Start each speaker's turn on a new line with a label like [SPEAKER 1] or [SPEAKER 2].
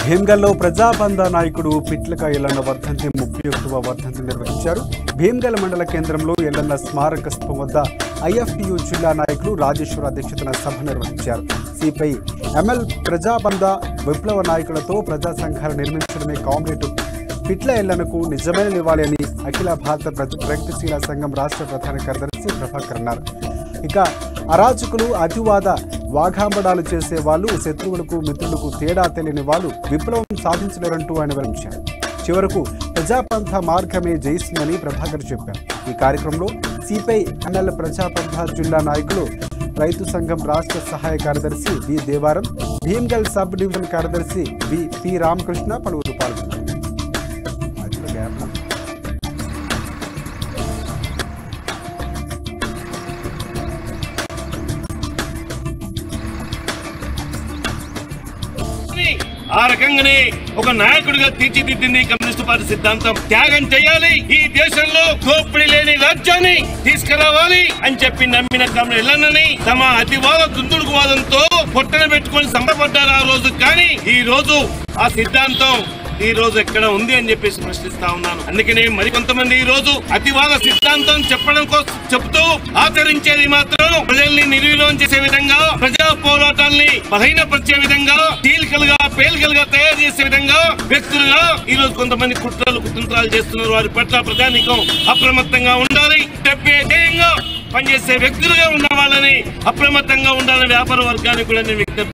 [SPEAKER 1] భీమ్గల్లో ప్రజాబంధ నాయకుడు పిట్లక ఎల్లన్న వర్ధంతి 31వ వర్ధంతి నిర్వహించారు. భీమ్గల్ మండల కేంద్రంలో ఎల్లన్న స్మారక స్థూపం వద్ద ఐఎఫ్టియు జిల్లా నాయకులు రాజేశ్వర అధ్యక్షతన సభ నిర్వహించారు. సిపిఐ ఎంఎల్ ప్రజాబంధ విప్లవ నాయకులతో ప్రజా సంఘాలు నిర్మించడమే కామ్రేడ్ పిట్ల ఎల్లన్నకు నిజమైన నివాళి అని అఖిల భారత ప్రగతిశీల సంఘం రాష్ట్ర ప్రధాన కార్యదర్శి ప్రభాకర్ అన్నారు. ఇక అరాచకులు అతివాద వాఘాంబడాలు చేసే వాళ్ళు శత్రువులకు మిత్రులకు తేడా తెలియని వాళ్ళు విప్లవం సాధించలేరంటూ ఆయన వివరించారు. చివరకు ప్రజాపంథ మార్గమే జయిస్తుందని ప్రభాకర్ చెప్పారు. ఈ కార్యక్రమంలో సిపిఐ ఎంఎల్ ప్రజాపంథ జిల్లా నాయకులు రైతు సంఘం రాష్ట్ర సహాయ కార్యదర్శి వి దేవారం, భీమ్గల్ సబ్ డివిజన్ కార్యదర్శి పి రామకృష్ణ పలువురు పాల్గొన్నారు.
[SPEAKER 2] ఆ రకంగానే ఒక నాయకుడిగా తీర్చిదిద్దింది కమ్యూనిస్ట్ పార్టీ సిద్ధాంతం. త్యాగం చేయాలి, ఈ దేశంలో దోపిడీ లేని రాజ్యాన్ని తీసుకురావాలి అని చెప్పి నమ్మిన కమ్యూనిస్ట్ ఎల్లన్నని తమ అతివాద దుందుడుకువాదంతో పొట్టన పెట్టుకొని సంబరపడ్డారు ఆ రోజు. కానీ ఈ రోజు ఆ సిద్ధాంతం ఈ రోజు ఎక్కడ ఉంది అని చెప్పేసి ప్రశ్నిస్తా ఉన్నాను. అందుకనే మరికొంతమంది ఈ రోజు అతివాద సిద్ధాంతం చెప్పడం కోసం చెబుతూ ఆచరించేది మాత్రం ప్రజల్ని నిర్వీర్యం చేసే విధంగా, ప్రజా పోరాటాల్ని బలహీనపరిచే విధంగా, చీలికలుగా పేలికలుగా తయారు చేసే విధంగా వ్యక్తులుగా ఈ రోజు కొంతమంది కుట్రలు చేస్తున్నారు. వారి పట్ల ప్రజానీకం అప్రమత్తంగా ఉండాలి. ధ్యేయంగా పనిచేసే వ్యక్తులుగా ఉన్న వాళ్ళని అప్రమత్తంగా ఉండాలని వ్యాపార వర్గానికి కూడా నేను విజ్ఞప్తి